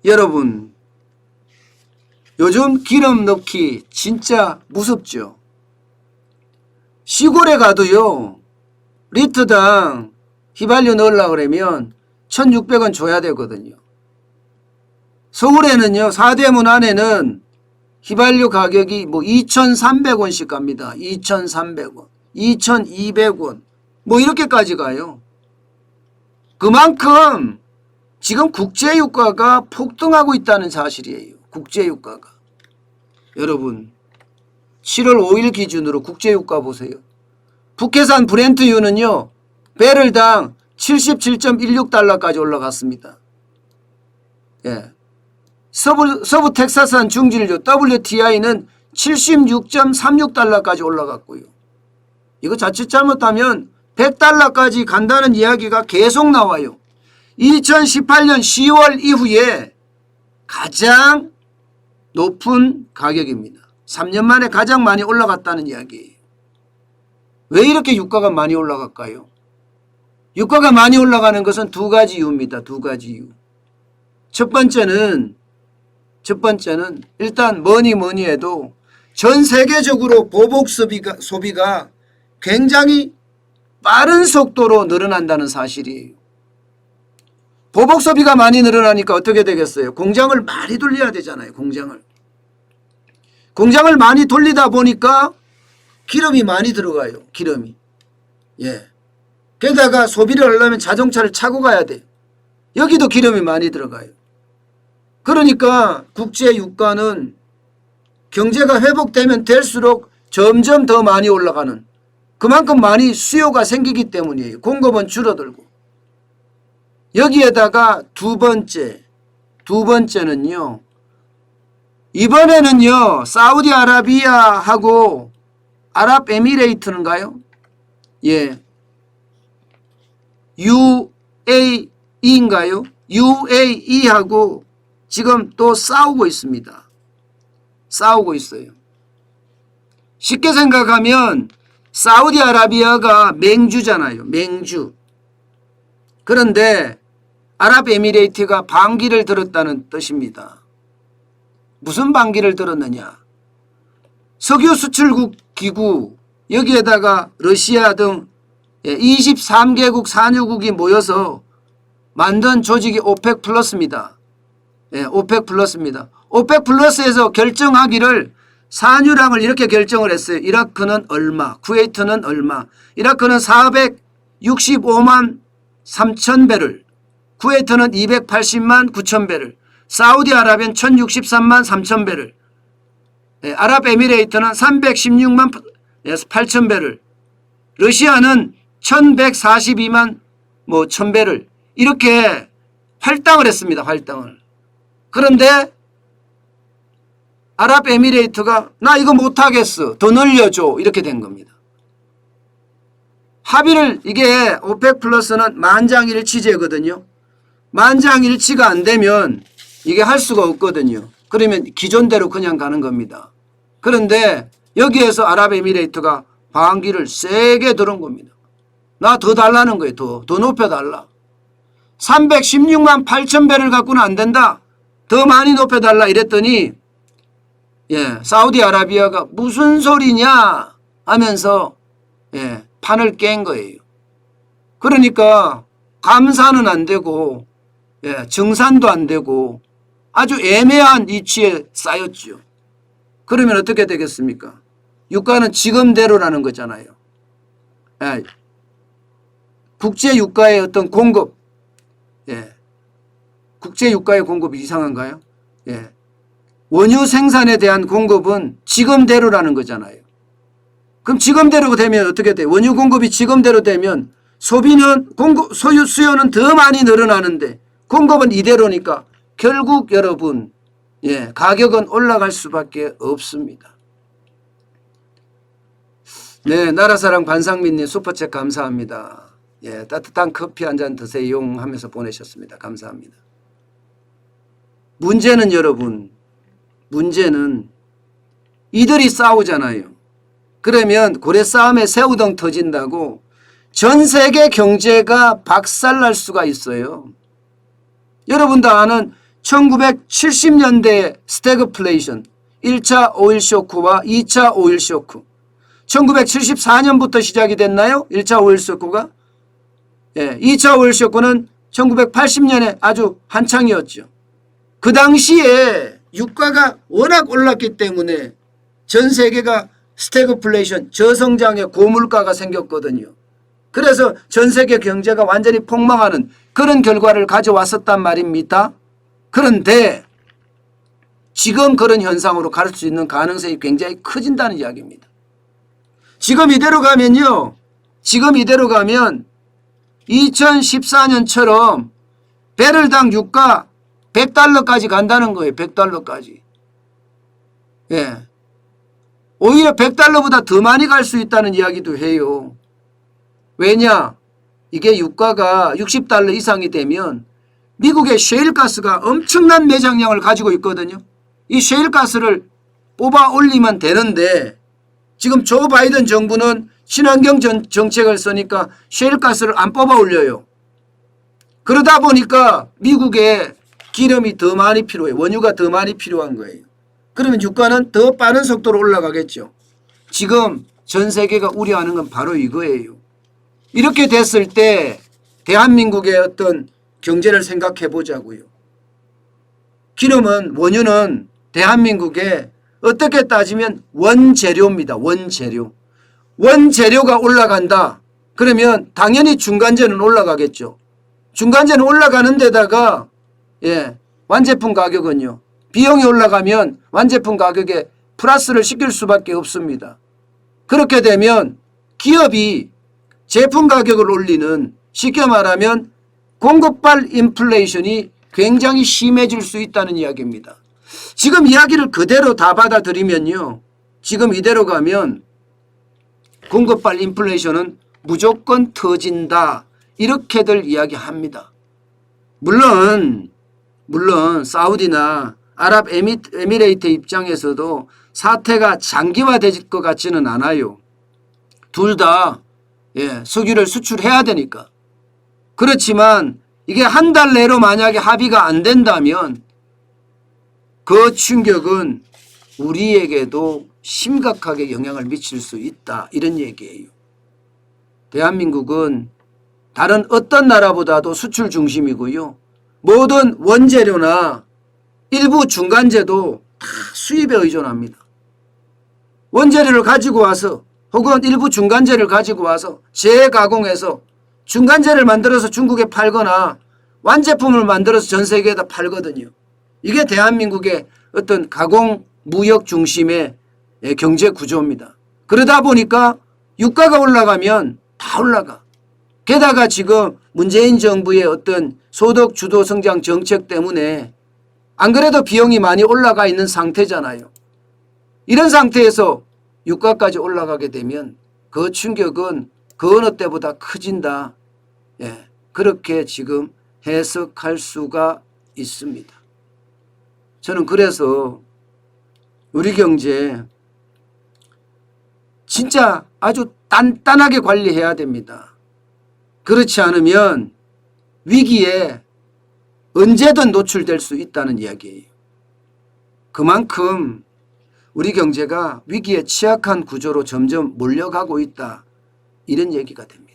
여러분, 요즘 기름 넣기 진짜 무섭죠. 시골에 가도요, 리터당 휘발유 넣으려고 그러면 1,600원 줘야 되거든요. 서울에는요, 사대문 안에는 휘발유 가격이 뭐 2,300원씩 갑니다. 2,300원, 2,200원, 뭐 이렇게까지 가요. 그만큼 지금 국제유가가 폭등하고 있다는 사실이에요. 국제유가가. 여러분, 7월 5일 기준으로 국제유가 보세요. 북해산 브렌트유는요, 배럴당 77.16달러까지 올라갔습니다. 예. 서부 텍사스산 중진유 WTI는 76.36달러까지 올라갔고요. 이거 자칫 잘못하면 100달러까지 간다는 이야기가 계속 나와요. 2018년 10월 이후에 가장 높은 가격입니다. 3년 만에 가장 많이 올라갔다는 이야기예요. 왜 이렇게 유가가 많이 올라갈까요? 유가가 많이 올라가는 것은 두 가지 이유입니다. 두 가지 이유. 첫 번째는 일단 뭐니 해도 전 세계적으로 보복 소비가 굉장히 빠른 속도로 늘어난다는 사실이에요. 보복 소비가 많이 늘어나니까 어떻게 되겠어요? 공장을 많이 돌려야 되잖아요. 공장을 많이 돌리다 보니까 기름이 많이 들어가요. 기름이. 예. 게다가 소비를 하려면 자동차를 차고 가야 돼요. 여기도 기름이 많이 들어가요. 그러니까 국제 유가는 경제가 회복되면 될수록 점점 더 많이 올라가는, 그만큼 많이 수요가 생기기 때문이에요. 공급은 줄어들고. 여기에다가 두 번째는요. 이번에는요. 사우디아라비아하고 아랍에미레이트인가요? 예. UAE인가요? UAE하고 지금 또 싸우고 있습니다. 싸우고 있어요. 쉽게 생각하면 사우디아라비아가 맹주잖아요. 맹주. 그런데 아랍에미레이트가 반기를 들었다는 뜻입니다. 무슨 반기를 들었느냐? 석유 수출국 기구, 여기에다가 러시아 등 23개국 산유국이 모여서 만든 조직이 오펙 플러스입니다. 예, 오펙 플러스입니다. 오펙 플러스에서 결정하기를 산유량을 이렇게 결정을 했어요. 이라크는 얼마, 쿠웨이트는 얼마. 이라크는 465만 3천 배럴, 쿠웨이트는 280만 9천 배럴, 사우디아라비아는 1063만 3천 배럴, 예, 아랍에미레이트는 316만 8천 배럴, 러시아는 1142만 뭐 1000 배럴, 이렇게 할당을 했습니다. 할당을. 그런데 아랍에미레이트가 나 이거 못하겠어, 더 늘려줘, 이렇게 된 겁니다. 합의를, 이게 오펙 플러스는 만장일치제거든요. 만장일치가 안 되면 이게 할 수가 없거든요. 그러면 기존대로 그냥 가는 겁니다. 그런데 여기에서 아랍에미레이트가 반기를 세게 들은 겁니다. 나 더 달라는 거예요. 더 높여달라. 316만 8천 배를 갖고는 안 된다. 더 많이 높여달라 이랬더니, 예, 사우디아라비아가 무슨 소리냐 하면서, 예, 판을 깬 거예요. 그러니까 감산은 안 되고, 예, 정산도 안 되고 아주 애매한 위치에 쌓였죠. 그러면 어떻게 되겠습니까? 유가는 지금대로라는 거잖아요. 예, 국제 유가의 어떤 공급, 예, 국제 유가의 공급이 이상한가요? 예, 원유 생산에 대한 공급은 지금대로라는 거잖아요. 그럼 지금대로 되면 어떻게 돼요? 원유 공급이 지금대로 되면 소비는 수요는 더 많이 늘어나는데 공급은 이대로니까 결국 여러분, 예, 가격은 올라갈 수밖에 없습니다. 네, 나라사랑 반상민님 슈퍼챗 감사합니다. 예, 따뜻한 커피 한 잔 드세요 하면서 보내셨습니다. 감사합니다. 문제는 여러분, 문제는 이들이 싸우잖아요. 그러면 고래 싸움에 새우등 터진다고 전 세계 경제가 박살날 수가 있어요. 여러분도 아는 1970년대 스태그플레이션 1차 오일 쇼크와 2차 오일 쇼크 1974년부터 시작이 됐나요? 1차 오일 쇼크가 2차 오일 쇼크는 1980년에 아주 한창이었죠. 그 당시에 유가가 워낙 올랐기 때문에 전 세계가 스태그플레이션 저성장의 고물가가 생겼거든요. 그래서 전 세계 경제가 완전히 폭망하는 그런 결과를 가져왔었단 말입니다. 그런데 지금 그런 현상으로 갈 수 있는 가능성이 굉장히 커진다는 이야기입니다. 지금 이대로 가면요. 지금 이대로 가면 2014년처럼 배럴당 유가 100달러까지 간다는 거예요. 100달러까지. 예. 오히려 100달러보다 더 많이 갈 수 있다는 이야기도 해요. 왜냐? 이게 유가가 60달러 이상이 되면 미국의 셰일가스가 엄청난 매장량을 가지고 있거든요. 이 셰일가스를 뽑아 올리면 되는데 지금 조 바이든 정부는 친환경 정책을 쓰니까 셰일가스를 안 뽑아 올려요. 그러다 보니까 미국에 기름이 더 많이 필요해요. 원유가 더 많이 필요한 거예요. 그러면 유가는 더 빠른 속도로 올라가겠죠. 지금 전 세계가 우려하는 건 바로 이거예요. 이렇게 됐을 때 대한민국의 어떤 경제를 생각해 보자고요. 기름은 원유는 대한민국에 어떻게 따지면 원재료입니다. 원재료. 원재료가 올라간다. 그러면 당연히 중간재는 올라가겠죠. 중간재는 올라가는 데다가 완제품 가격은요. 비용이 올라가면 완제품 가격에 플러스를 시킬 수밖에 없습니다. 그렇게 되면 기업이 제품 가격을 올리는 쉽게 말하면 공급발 인플레이션이 굉장히 심해질 수 있다는 이야기입니다. 지금 이야기를 그대로 다 받아들이면요. 지금 이대로 가면 공급발 인플레이션은 무조건 터진다. 이렇게들 이야기합니다. 물론 사우디나 아랍에미레이트 입장에서도 사태가 장기화될 것 같지는 않아요. 둘 다 석유를 수출해야 되니까. 그렇지만 이게 한 달 내로 만약에 합의가 안 된다면 그 충격은 우리에게도 심각하게 영향을 미칠 수 있다. 이런 얘기예요. 대한민국은 다른 어떤 나라보다도 수출 중심이고요. 모든 원재료나 일부 중간재도 다 수입에 의존합니다. 원재료를 가지고 와서 혹은 일부 중간재를 가지고 와서 재가공해서 중간재를 만들어서 중국에 팔거나 완제품을 만들어서 전 세계에다 팔거든요. 이게 대한민국의 어떤 가공 무역 중심의 경제 구조입니다. 그러다 보니까 유가가 올라가면 다 올라가. 게다가 지금 문재인 정부의 어떤 소득 주도 성장 정책 때문에 안 그래도 비용이 많이 올라가 있는 상태잖아요. 이런 상태에서 유가까지 올라가게 되면 그 충격은 그 어느 때보다 커진다. 그렇게 지금 해석할 수가 있습니다. 저는 그래서 우리 경제 진짜 아주 단단하게 관리해야 됩니다. 그렇지 않으면 위기에 언제든 노출될 수 있다는 이야기예요. 그만큼 우리 경제가 위기에 취약한 구조로 점점 몰려가고 있다. 이런 얘기가 됩니다.